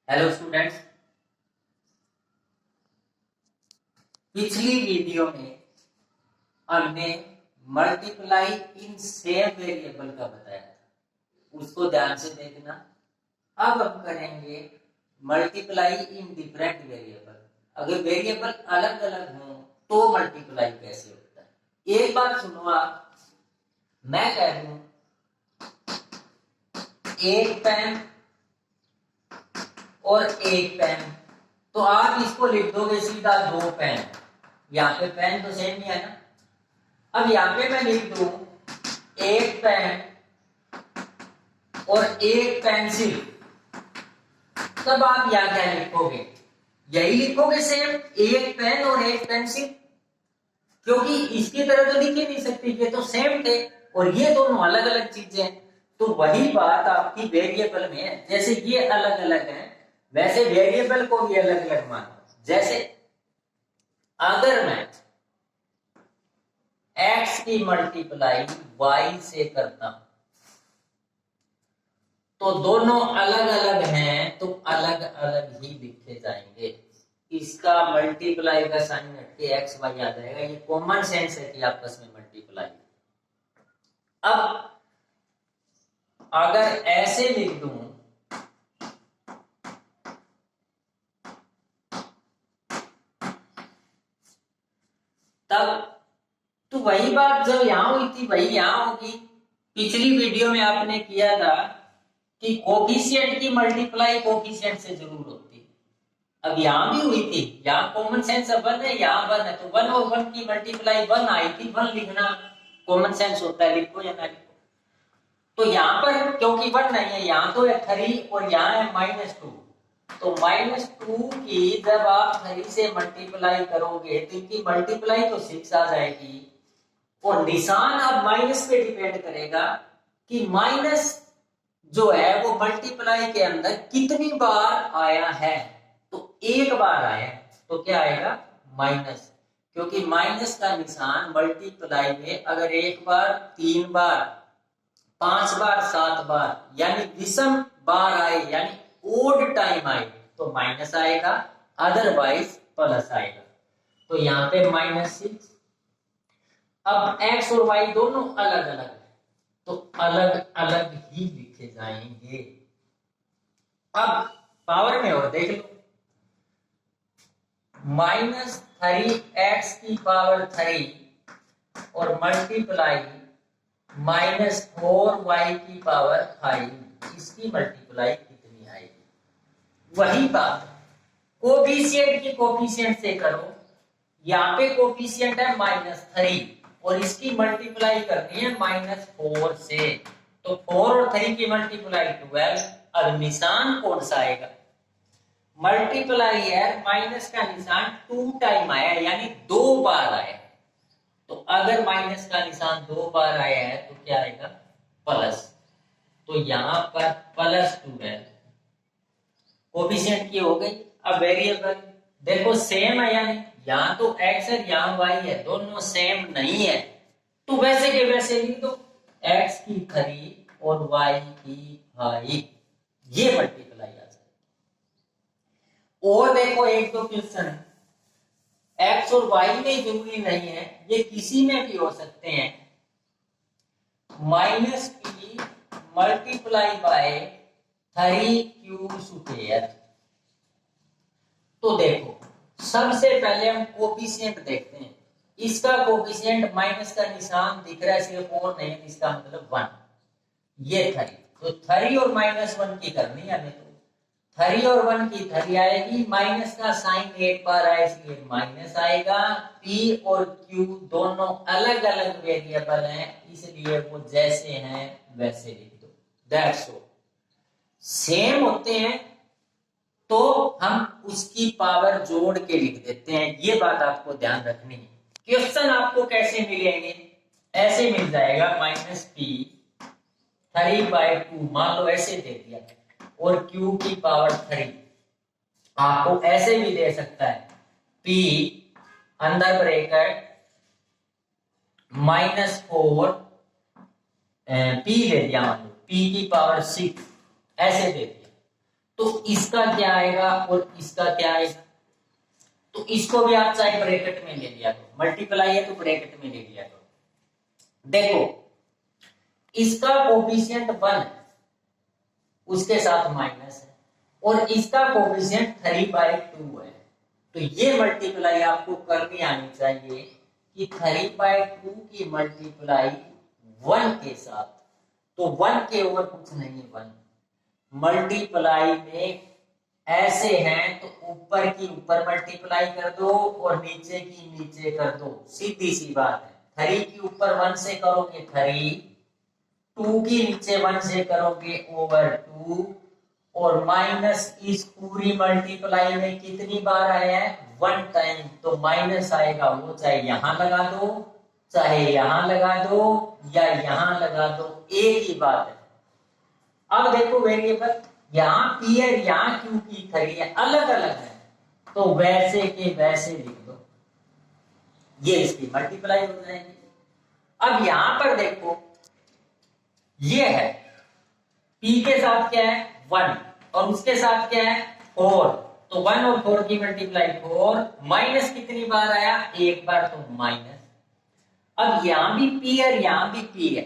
Hello students, पिछली video में हमने मल्टीप्लाई इन सेम वेरिएबल का बताया था, उसको ध्यान से देखना। अब हम करेंगे मल्टीप्लाई इन डिफरेंट वेरिएबल। अगर वेरिएबल अलग अलग हों तो मल्टीप्लाई कैसे होता है। एक बार सुनो आप, मैं कह दूं एक पेन और एक पेन, तो आप इसको लिख दोगे सीधा दो पेन। यहाँ पे पेन तो सेम ही है ना। अब यहाँ पे मैं लिख दूं एक पेन और एक पेंसिल, तब आप यहाँ क्या लिखोगे? यही लिखोगे सेम, एक पेन और एक पेंसिल, क्योंकि इसकी तरह तो लिख ही नहीं सकती, ये तो सेम थे और ये दोनों अलग अलग चीजें। तो वही बात आपकी वेरिएबल में है, जैसे ये अलग अलग है वैसे वेरिएबल को भी अलग अलग मानो। जैसे अगर मैं x की मल्टीप्लाई y से करता हूं तो दोनों अलग अलग हैं तो अलग अलग ही लिखे जाएंगे। इसका मल्टीप्लाई का साइन हटके एक्स वाई आ जाएगा। ये कॉमन सेंस है कि आपस में मल्टीप्लाई। अब अगर ऐसे लिख दूं तब तो वही बात जो यहां हुई थी वही यहां होगी। पिछली वीडियो में आपने किया था कि कोफिशिएंट की मल्टीप्लाई कोफिशिएंट से जरूर होती है। अब यहां भी हुई थी, यहां कॉमन सेंस वन है, यहां वन है, तो वन और वन की मल्टीप्लाई वन आई थी। वन लिखना कॉमन सेंस होता है, लिखो या ना लिखो। तो यहां पर क्योंकि वन नहीं है, यहां तो है 3 और यहां है -2, तो -2 की जब आप 3 से मल्टीप्लाई करोगे तो इनकी मल्टीप्लाई तो 6 आ जाएगी। और निशान अब माइनस पे डिपेंड करेगा कि माइनस जो है वो मल्टीप्लाई के अंदर कितनी बार आया है। तो एक बार आया तो क्या आएगा? माइनस, क्योंकि माइनस का निशान मल्टीप्लाई में अगर एक बार, 3 बार, 5 बार, 7 बार यानी विषम बार आए यानी ओड टाइम आए तो माइनस आएगा, अदरवाइज प्लस आएगा। तो यहाँ पे -6। अब x और y दोनों अलग अलग है तो अलग अलग ही लिखे जाएंगे। अब पावर में और देख लो, -3x की पावर 3 और मल्टीप्लाई -4y की पावर 5, इसकी मल्टीप्लाई कितनी आएगी? वही बात कोफिशिएंट की कोफिशिएंट से करो। यहाँ पे कोफिशिएंट है -3 और इसकी मल्टीप्लाई करनी है -4 से, तो 4 और 3 की मल्टीप्लाई 12। अब निशान कौन सा आएगा? मल्टीप्लाई है, माइनस का निशान 2 टाइम आया यानी 2 बार आया। तो अगर माइनस का निशान 2 बार आया है तो क्या आएगा? प्लस। तो यहां पर +12 कोफिशिएंट की हो गई। अब वेरिएबल देखो सेम है यानी यहाँ तो x है यहाँ y है, दोनों सेम नहीं है तो वैसे के वैसे लिख दो, x की 3 और y की 5, ये मल्टीप्लाई आ जाए। और देखो एक दो क्वेश्चन x और y में जरूरी नहीं है, ये किसी में भी हो सकते हैं। -p multiply by 3q²। तो देखो सबसे पहले हम कोफिशिएंट देखते हैं। इसका कोफिशिएंट माइनस का निशान दिख रहा है सिर्फ, और नहीं, इसका मतलब 1। ये 3, तो 3 और -1 की करनी है हमें। तो 3 और 1 की 3 आएगी, माइनस का साइन एक बार आया इसलिए माइनस आएगा। p और q दोनों अलग अलग वेरिएबल हैं इसलिए वो जैसे हैं वैसे लिख दो। That's all. सेम होते हैं तो हम उसकी पावर जोड़ के लिख देते हैं, ये बात आपको ध्यान रखनी है। क्वेश्चन आपको कैसे मिलेंगे? ऐसे मिल जाएगा -p 3/2, मान लो ऐसे दे दिया, और q की पावर 3। आपको ऐसे भी दे सकता है p अंदर ब्रैकेट -4 p दे दिया, मान लो p की पावर 6, ऐसे दे दिया। तो इसका क्या आएगा और इसका क्या आएगा। तो इसको भी आप चाहे ब्रैकेट में ले लिया करो, मल्टीप्लाई है तो ब्रैकेट में ले लिया करो। देखो इसका कोफिशिएंट 1 है, उसके साथ माइनस है, और इसका कोफिशिएंट 3/2 है। तो ये मल्टीप्लाई आपको करनी आनी चाहिए कि 3/2 की मल्टीप्लाई 1 के साथ, तो 1 के और कुछ नहीं है 1 मल्टीप्लाई में ऐसे हैं तो ऊपर की ऊपर मल्टीप्लाई कर दो और नीचे की नीचे कर दो, सीधी सी बात है। 3 की ऊपर 1 से करोगे 3, 2 की नीचे 1 से करोगे ओवर 2, और माइनस इस पूरी मल्टीप्लाई में कितनी बार आया है 1 टाइम, तो माइनस आएगा, वो चाहे यहां लगा दो चाहे यहां लगा दो या यहां लगा दो, एक ही बात है। अब देखो वेरिएबल यहाँ पी है यहाँ क्यू की 3 है, अलग अलग है, तो वैसे के वैसे लिख दो, ये इसकी मल्टीप्लाई हो जाएगी। अब यहां पर देखो ये है p के साथ क्या है 1 और उसके साथ क्या है 4, तो 1 और 4 की मल्टीप्लाई 4, माइनस कितनी बार आया एक बार, तो माइनस। अब यहां भी p है यहां भी p है,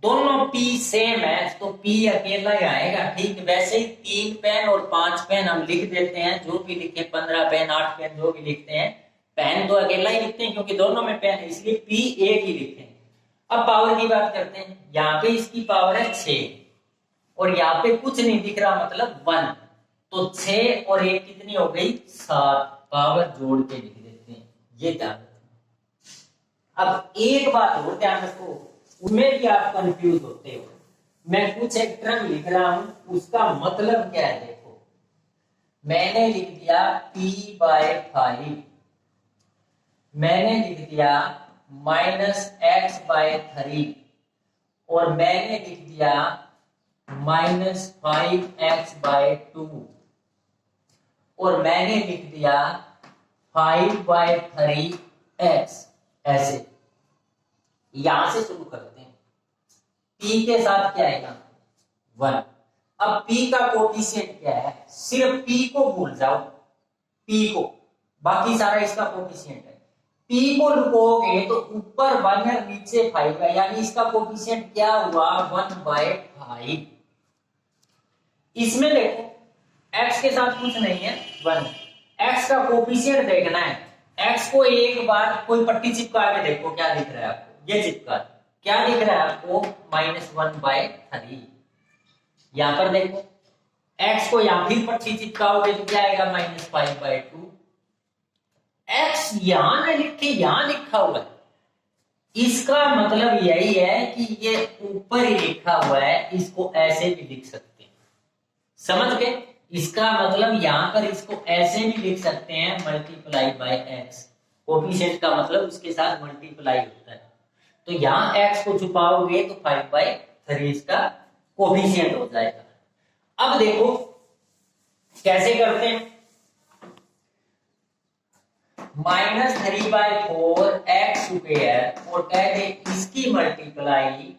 दोनों p सेम है तो p अकेला ही आएगा, ठीक। वैसे ही 3 पेन और 5 पेन हम लिख देते हैं, जो भी लिखे 15 पेन 8 पेन जो भी लिखते हैं, पेन तो अकेला ही लिखते हैं क्योंकि दोनों में पेन है, इसलिए p एक ही लिखते हैं। अब पावर की बात करते हैं, यहाँ पे इसकी पावर है 6 और यहाँ पे कुछ नहीं दिख रहा मतलब 1, तो 6 और 1 कितनी हो गई 7, पावर जोड़ के लिख देते हैं, ये ध्यान रखो। अब एक बात और ध्यान रखो, उसमें भी आप कंफ्यूज होते हो, मैं कुछ एक टर्म लिख रहा हूं उसका मतलब क्या है। देखो मैंने लिख दिया p/5, मैंने लिख दिया -x/3 और मैंने लिख दिया -5x/2 और मैंने लिख दिया 5/3x, ऐसे। यहां से शुरू करते हैं, p के साथ क्या आएगा 1। अब p का कोफिशिएंट क्या है, सिर्फ p को भूल जाओ, p को, बाकी सारा इसका कोफिशिएंट है। p को लुकोगे तो ऊपर 1 है नीचे 5 है, यानी इसका कोफिशिएंट क्या हुआ 1/5। इसमें देखो x के साथ कुछ नहीं है 1, x का कोफिशिएंट देखना है, x को एक बार कोई पट्टी चिपका के देखो क्या दिख रहा है आपको, ये चिपका क्या दिख रहा है आपको -1/3। यहां पर देखो x को यहां फिर पट्टी चिपकाओगे तो क्या आएगा -5/2। x यहां न लिखे यहां लिखा हुआ है, इसका मतलब यही है कि ये ऊपर ही लिखा हुआ है, इसको ऐसे भी लिख सकते हैं, समझ गए। इसका मतलब यहां पर इसको ऐसे भी लिख सकते हैं मल्टीप्लाई बाय x, कोफिशिएंट का मतलब उसके साथ मल्टीप्लाई होता है, तो यहां x को छुपाओगे तो 5/3 इसका कोफिशिएंट हो जाएगा। अब देखो कैसे करते हैं, -3/4 x स्क्वायर और कहते इसकी मल्टीप्लाई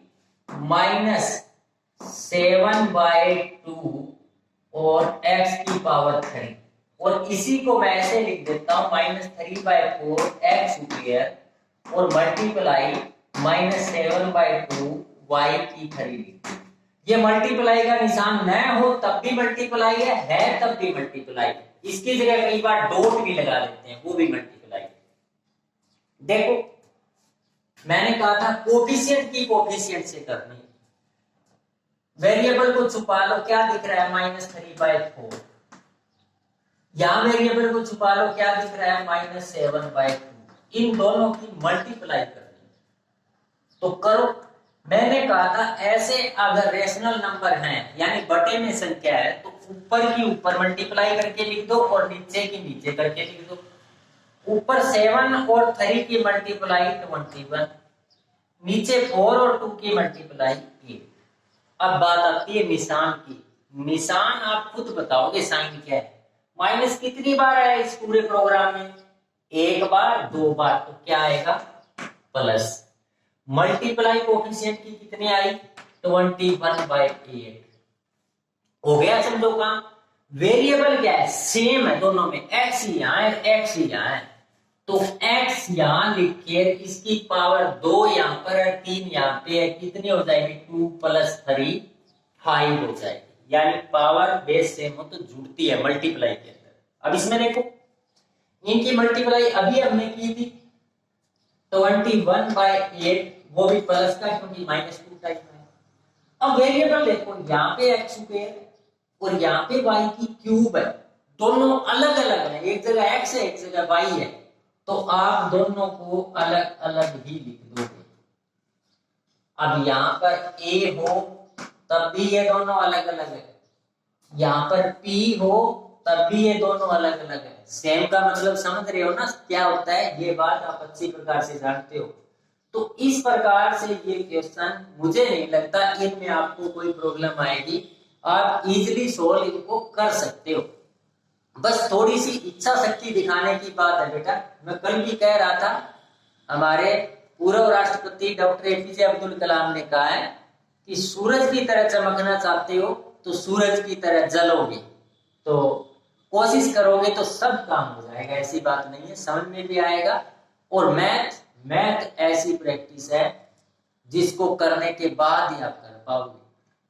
-7/2 और x की पावर 3, और इसी को मैं ऐसे लिख देता हूं -3/4 x स्क्वायर और मल्टीप्लाई -7/2 y की 3। ये मल्टीप्लाई का निशान न हो तब भी मल्टीप्लाई है तब भी मल्टीप्लाई, इसकी जगह कई बार डॉट भी लगा देते हैं, वो भी मल्टीप्लाई। देखो मैंने कहा था कोफिशिएंट की कोफिशिएंट से करनी, वेरिएबल को छुपा लो, क्या दिख रहा है -3/4, यहां वेरिएबल को छुपा लो, क्या दिख रहा है -7/2, इन दोनों की मल्टीप्लाई करनी, तो करो। मैंने कहा था ऐसे अगर रेशनल नंबर हैं यानी बटे में संख्या है तो ऊपर की ऊपर मल्टीप्लाई करके लिख दो और नीचे की नीचे करके लिख दो। ऊपर 7 और 3 की मल्टीप्लाई 21, नीचे 4 और 2 की मल्टीप्लाई 8। अब बात आती है निशान की, निशान आप खुद बताओगे साइन क्या है। माइनस कितनी बार आया इस पूरे प्रोग्राम में, एक बार 2 बार, तो क्या आएगा प्लस। मल्टीप्लाई कोफिशिएंट की कितनी आई 21/8, हो गया समझो काम। वेरिएबल क्या है, सेम है दोनों में, x यहाँ है x यहाँ है, तो x यहाँ लिख के इसकी पावर 2 यहाँ पर है, 3 यहाँ पे है, कितनी हो जाएगी 2 + 3 5 हो जाएगी। यानी पावर बेस सेम हो तो जुड़ती है मल्टीप्लाई के अंदर। अब इसमें देखो इनकी मल्टीप्लाई अभी हमने की थी 21/8, वो भी प्लस का क्योंकि -2 टाइप है। अब वेरिएबल देखो यहाँ पे x स्क्वायर और यहाँ पे y की क्यूब है, दोनों अलग अलग है, एक जगह x है एक जगह y है, तो आप दोनों को अलग अलग ही लिख दोगे। अब यहाँ पर a हो तब भी ये दोनों अलग अलग है, यहाँ पर p हो तब भी ये दोनों अलग अलग है। सेम का मतलब समझ रहे हो ना क्या होता है, ये बात आप अच्छी प्रकार से जानते हो। तो इस प्रकार से ये क्वेश्चन मुझे नहीं लगता इनमें आपको कोई प्रॉब्लम आएगी, आप इजीली सोल्व इनको कर सकते हो। बस थोड़ी सी इच्छा शक्ति दिखाने की बात है बेटा। मैं कल भी कह रहा था, हमारे पूर्व राष्ट्रपति डॉक्टर एपीजे अब्दुल कलाम ने कहा है कि सूरज की तरह चमकना चाहते हो तो सूरज की तरह जलोगे, तो कोशिश करोगे तो सब काम हो जाएगा, ऐसी बात नहीं है, समझ में भी आएगा। और मैथ ऐसी प्रैक्टिस है जिसको करने के बाद ही आप कर पाओगे।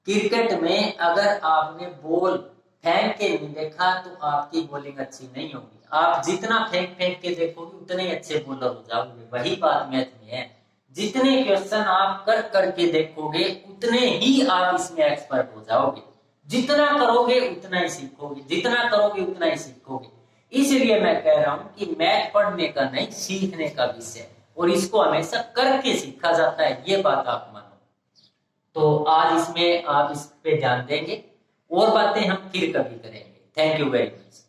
क्रिकेट में अगर आपने बॉल फेंक के नहीं देखा तो आपकी बॉलिंग अच्छी नहीं होगी, आप जितना फेंक के देखोगे उतने अच्छे बॉलर हो जाओगे। वही बात मैथ में है, जितने क्वेश्चन आप कर करके देखोगे उतने ही आप इसमें एक्सपर्ट हो जाओगे। जितना करोगे उतना ही सीखोगे, जितना करोगे उतना ही सीखोगे। इसलिए मैं कह रहा हूं कि मैथ पढ़ने का नहीं सीखने का विषय है, और इसको हमेशा करके सीखा जाता है, ये बात आप मानो। तो आज इसमें आप इस पे ध्यान देंगे, और बातें हम फिर कभी करेंगे। Thank you very much.